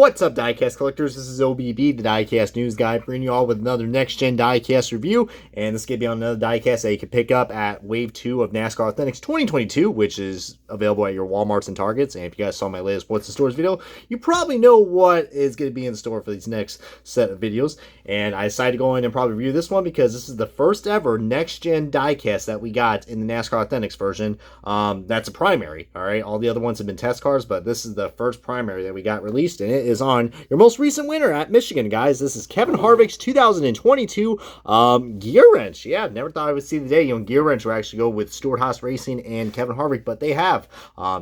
What's up, diecast collectors? This is OBB, the diecast news guy, bringing you all with another next-gen diecast review. And this is going to be on another diecast that you can pick up at Wave 2 of NASCAR Authentics 2022, which is available at your Walmarts and Targets. And if you guys saw my latest What's in Stores video, you probably know what is going to be in store for these next set of videos. And I decided to go in and probably review this one because this is the first ever next-gen diecast that we got in the NASCAR Authentics version. That's a primary, all right? All the other ones have been test cars, but this is the first primary that we got released, and it is on your most recent winner at Michigan, guys. This is Kevin Harvick's 2022 GEARWRENCH. Yeah, never thought I would see the day, GEARWRENCH would actually go with Stuart Haas Racing and Kevin Harvick, but they have,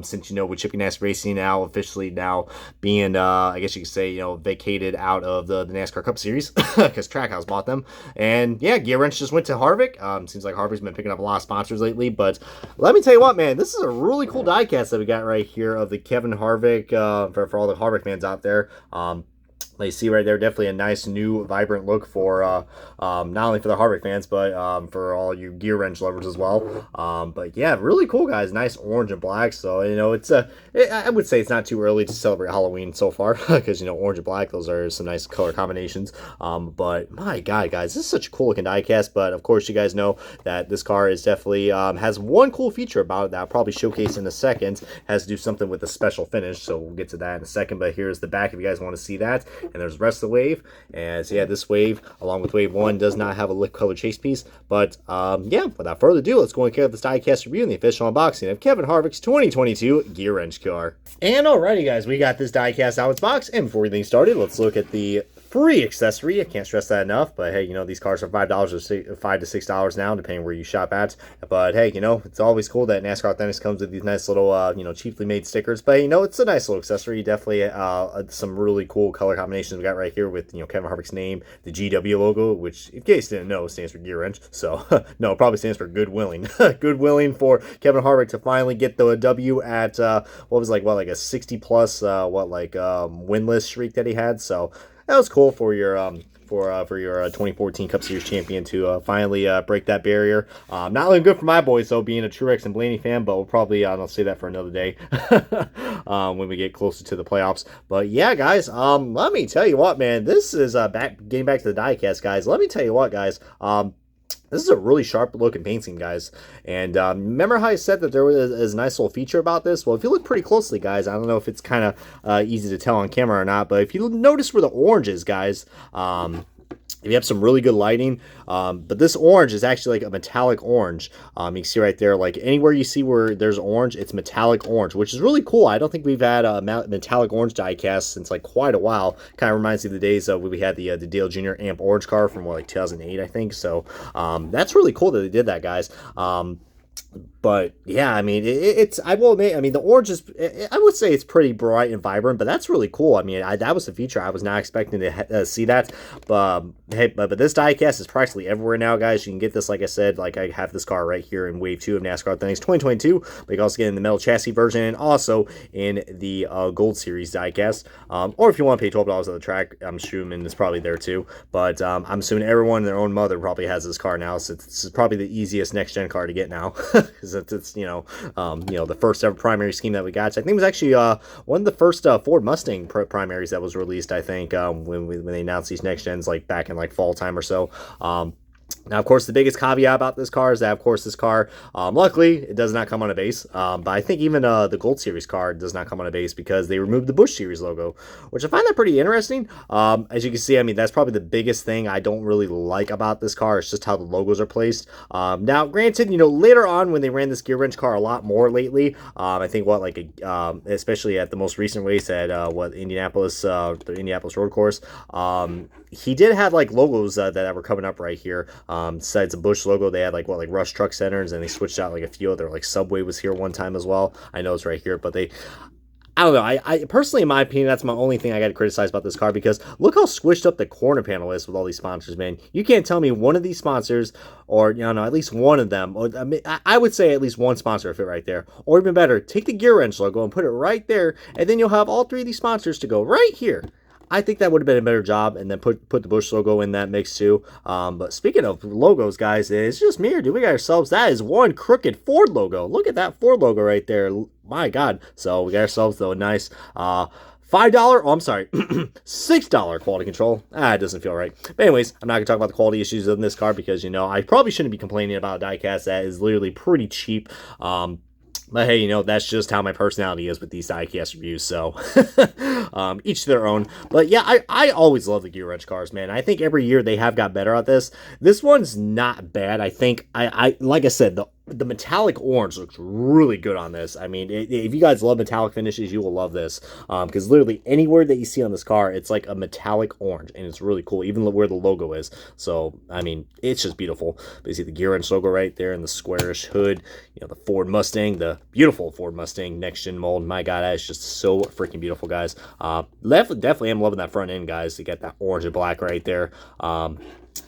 since, with Chip Ganassi Racing now officially now being, I guess you could say, vacated out of the NASCAR Cup Series because Trackhouse bought them. And yeah, GEARWRENCH just went to Harvick. Seems like Harvick's been picking up a lot of sponsors lately, but let me tell you what, man, this is a really cool diecast that we got right here of the Kevin Harvick, for all the Harvick fans out there. Like you see right there, definitely a nice, new, vibrant look for not only for the Harvick fans, but for all you GEARWRENCH lovers as well. But yeah, really cool, guys. Nice orange and black. So, it's I would say it's not too early to celebrate Halloween so far because, orange and black, those are some nice color combinations. But my God, guys, this is such a cool looking diecast. But of course, you guys know that this car is definitely has one cool feature about it that I'll probably showcase in a second. Has to do something with the special finish. So we'll get to that in a second. But here's the back if you guys want to see that. And there's the rest of the wave. And so yeah, this wave, along with wave 1, does not have a liquid color chase piece. But yeah, without further ado, let's go and kick off this diecast review and the official unboxing of Kevin Harvick's 2022 GEARWRENCH car. And alrighty, guys, we got this diecast out of its box. And before we get started, let's look at the free accessory. I can't stress that enough, but hey, these cars are $5 or $5 to $6 now, depending where you shop at. But hey, it's always cool that NASCAR Authentics comes with these nice little, cheaply made stickers. But it's a nice little accessory. Definitely some really cool color combinations we got right here with Kevin Harvick's name, the GW logo, which, in case you didn't know, stands for GEARWRENCH. So no, it probably stands for Good Willing. Good Willing for Kevin Harvick to finally get the W at what was like a 60 plus winless streak that he had. So that was cool for your 2014 Cup Series champion to finally break that barrier. Not looking good for my boys, though, being a Truex and Blaney fan, but we'll probably, I'll say that for another day when we get closer to the playoffs. But yeah, guys, let me tell you what, man, this is getting back to the diecast, guys. Let me tell you what, guys, this is a really sharp looking paint scheme, guys. And remember how I said that there was a nice little feature about this? Well, if you look pretty closely, guys, I don't know if it's kind of easy to tell on camera or not, but if you notice where the orange is, guys, you have some really good lighting, but this orange is actually like a metallic orange. You can see right there, like anywhere you see where there's orange, it's metallic orange, which is really cool. I don't think we've had a metallic orange diecast since like quite a while. Kind of reminds me of the days when we had the Dale Jr. Amp orange car from 2008, I think. So that's really cool that they did that, guys. But yeah, I mean, I will admit, I mean, the orange is, I would say it's pretty bright and vibrant, but that's really cool. I mean, that was the feature. I was not expecting to see that. But hey, but this diecast is practically everywhere now, guys. You can get this, like I said, like I have this car right here in Wave 2 of NASCAR Authentics 2022. But you can also get in the metal chassis version and also in the Gold Series diecast. Or if you want to pay $12 at the track, I'm assuming it's probably there too. But I'm assuming everyone and their own mother probably has this car now. So it's probably the easiest next-gen car to get now. Because it's the first ever primary scheme that we got. So I think it was actually one of the first Ford Mustang primaries that was released, I think, when they announced these next gens, like back in like fall time or so. Now, of course, the biggest caveat about this car is that, of course, this car, luckily, it does not come on a base. But I think even the Gold Series car does not come on a base because they removed the Busch Series logo, which I find that pretty interesting. As you can see, I mean, that's probably the biggest thing I don't really like about this car. It's just how the logos are placed. Now, granted, later on when they ran this GEARWRENCH car a lot more lately, I think especially at the most recent race at Indianapolis, the Indianapolis road course, he did have like logos that were coming up right here. Besides the Busch logo, they had like Rush Truck Centers, and they switched out like a few other, like Subway was here one time as well. I know it's right here, but I don't know. I personally, in my opinion, that's my only thing I got to criticize about this car, because look how squished up the corner panel is with all these sponsors, man. You can't tell me one of these sponsors, or at least one of them, or I would say at least one sponsor will fit right there. Or even better, take the GEARWRENCH logo and put it right there, and then you'll have all three of these sponsors to go right here. I think that would have been a better job, and then put the Busch logo in that mix too. But speaking of logos, guys, it's just me, or do we got ourselves? That is one crooked Ford logo. Look at that Ford logo right there. My God. So we got ourselves, though, a nice $5, oh, I'm sorry, $6 quality control. It doesn't feel right. But anyways, I'm not going to talk about the quality issues in this car because, I probably shouldn't be complaining about a diecast that is literally pretty cheap. But hey, that's just how my personality is with these diecast reviews, so each their own. But yeah, I always love the Gear Wrench cars, man. I think every year they have got better at this. This one's not bad. I think, like I said, the metallic orange looks really good on this. I mean, if you guys love metallic finishes, you will love this. Because literally anywhere that you see on this car, it's like a metallic orange, and it's really cool, even where the logo is. So, I mean, it's just beautiful. But you see the Gear Wrench logo right there in the squarish hood. The Ford Mustang, the beautiful Ford Mustang next-gen mold. My God, that is just so freaking beautiful, guys. Definitely am loving that front end, guys. You got that orange and black right there.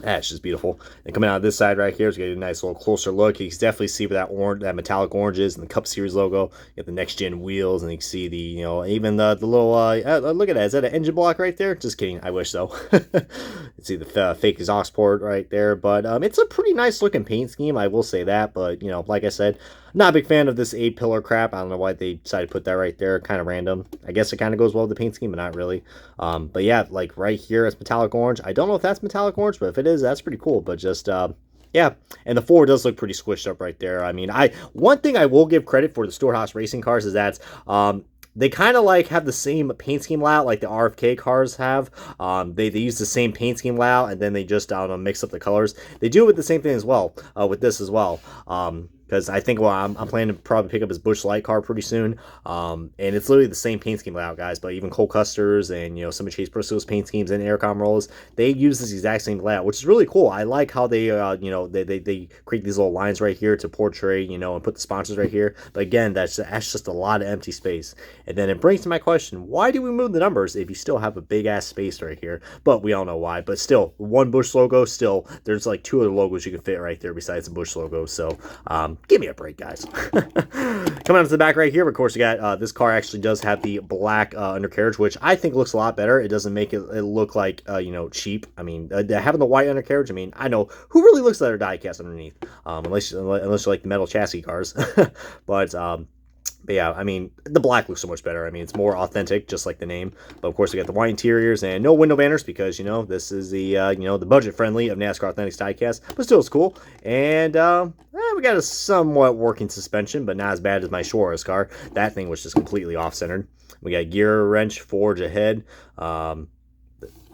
That's just beautiful. And coming out of this side right here, it's getting a nice little closer look. You can definitely see where that metallic orange is, and the Cup Series logo. You get the next gen wheels, and you can see the even the little look at that. Is that an engine block right there? Just kidding. I wish so. You see the fake exhaust port right there, but it's a pretty nice looking paint scheme. I will say that, but like I said, not a big fan of this 8-pillar crap. I don't know why they decided to put that right there. Kind of random. I guess it kind of goes well with the paint scheme, but not really. But yeah, like right here, it's metallic orange. I don't know if that's metallic orange, but if it is, that's pretty cool. But just, yeah. And the Ford does look pretty squished up right there. I mean, one thing I will give credit for the Storehouse Racing cars is that, they kind of like have the same paint scheme layout like the RFK cars have. They use the same paint scheme layout, and then they just, I don't know, mix up the colors. They do it with the same thing as well, with this as well. Because I think, I'm planning to probably pick up his Busch Light car pretty soon. And it's literally the same paint scheme layout, guys. But even Cole Custer's and, some of Chase Briscoe's paint schemes and Aircom Rolls, they use this exact same layout, which is really cool. I like how they, they create these little lines right here to portray, and put the sponsors right here. But again, that's just a lot of empty space. And then it brings to my question, why do we move the numbers if you still have a big-ass space right here? But we all know why. But still, one Busch logo, still, there's like 2 other logos you can fit right there besides the Busch logo. So, give me a break, guys. Coming out to the back right here, of course, you got this car actually does have the black undercarriage, which I think looks a lot better. It doesn't make it look like, cheap. I mean, having the white undercarriage, I mean, I know who really looks at their diecast underneath, unless you like the metal chassis cars. But yeah, I mean, the black looks so much better. I mean, it's more authentic, just like the name. But of course, we got the white interiors and no window banners because, this is the, the budget-friendly of NASCAR Authentics diecast. But still, it's cool. And we got a somewhat working suspension, but not as bad as my Suarez car. That thing was just completely off-centered. We got Gear Wrench Forge ahead.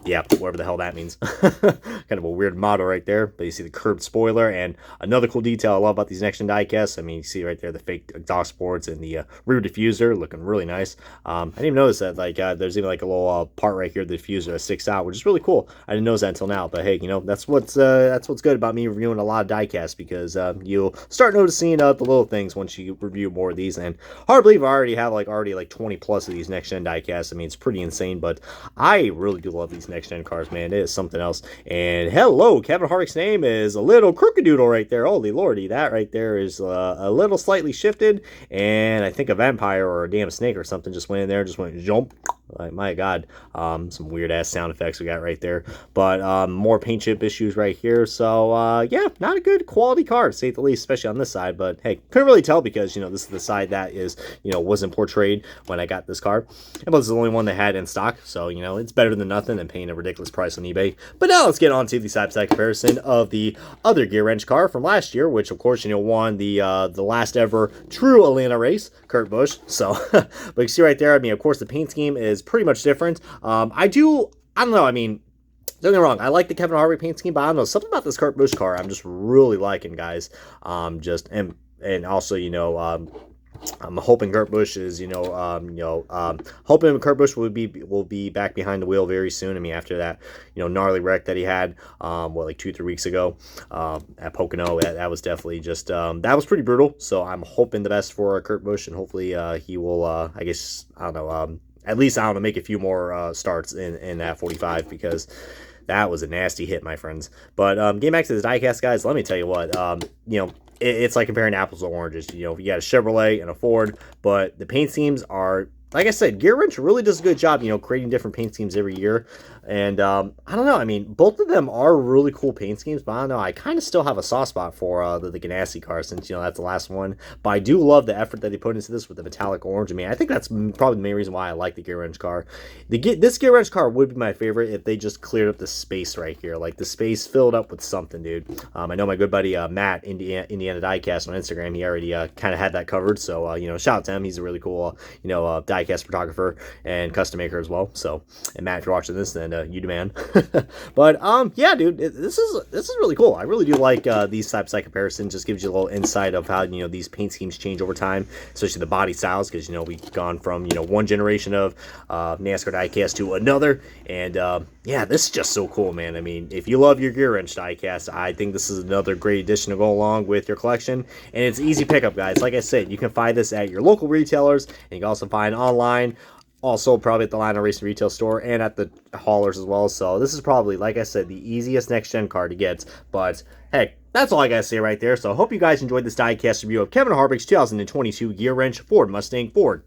Yeah, whatever the hell that means. Kind of a weird motto right there. But you see the curved spoiler. And another cool detail I love about these next-gen diecasts. I mean, you see right there the fake exhaust ports and the rear diffuser looking really nice. I didn't even notice that. Like, there's even like a little part right here, the diffuser that sticks out, which is really cool. I didn't notice that until now. But hey, that's what's good about me reviewing a lot of diecasts, because you'll start noticing the little things once you review more of these. And hard to believe I already have like 20 plus of these next-gen diecasts. I mean, it's pretty insane. But I really do love these next-gen cars, man. It is something else. And hello, Kevin Harvick's name is a little crookadoodle right there. Holy lordy, that right there is a little slightly shifted, and I think a vampire or a damn snake or something just went in there, just went jump. Like, my God, some weird ass sound effects we got right there. But more paint chip issues right here. So yeah, not a good quality car, to say the least, especially on this side. But hey, couldn't really tell because this is the side that is wasn't portrayed when I got this car. And this is the only one they had in stock, so it's better than nothing and paying a ridiculous price on eBay. But now let's get on to the side-by-side comparison of the other Gear Wrench car from last year, which of course won the last ever true Atlanta race, Kurt Busch. So, but you can see right there. I mean, of course, the paint scheme is pretty much different. I don't know. I mean, don't get me wrong, I like the Kevin Harvick paint scheme, but I don't know, something about this Kurt Busch car I'm just really liking, guys. And also, I'm hoping Kurt Busch is, hoping Kurt Busch will be back behind the wheel very soon. I mean, after that, gnarly wreck that he had, like 2-3 weeks ago, at Pocono, that was definitely just, that was pretty brutal. So I'm hoping the best for Kurt Busch, and hopefully, he will, I guess, I don't know, at least, I don't know, make a few more, starts in that 45, because that was a nasty hit, my friends. But, getting back to the diecast, guys, let me tell you what, it's like comparing apples to oranges. You got a Chevrolet and a Ford, but the paint schemes are like I said, GEARWRENCH really does a good job, creating different paint schemes every year. And I don't know. I mean, both of them are really cool paint schemes, but I don't know. I kind of still have a soft spot for the Ganassi car since, that's the last one. But I do love the effort that they put into this with the metallic orange. I mean, I think that's probably the main reason why I like the GEARWRENCH car. This GEARWRENCH car would be my favorite if they just cleared up the space right here. Like, the space filled up with something, dude. I know my good buddy Matt, Indiana Diecast on Instagram, he already kind of had that covered. So, shout out to him. He's a really cool, diecast photographer and custom maker as well. So, and Matt, if you're watching this, then you demand. But yeah, dude, this is really cool. I really do like these types of comparisons. Just gives you a little insight of how these paint schemes change over time, especially the body styles, because we've gone from one generation of NASCAR diecast to another, and yeah, this is just so cool, man. I mean, if you love your GEARWRENCH diecast, I think this is another great addition to go along with your collection, and it's easy pickup, guys. Like I said, you can find this at your local retailers, and you can also find online. Also, probably at the Lionel Racing retail store and at the haulers as well. So this is probably, like I said, the easiest next-gen car to get. But, hey, that's all I got to say right there. So I hope you guys enjoyed this diecast review of Kevin Harvick's 2022 GEARWRENCH Ford Mustang Ford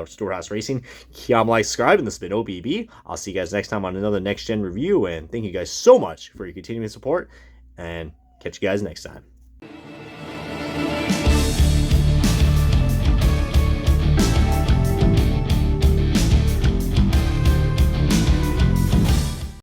Storehouse Racing. Comment, like, subscribe, and this has been OBB. I'll see you guys next time on another next-gen review. And thank you guys so much for your continuing support. And catch you guys next time.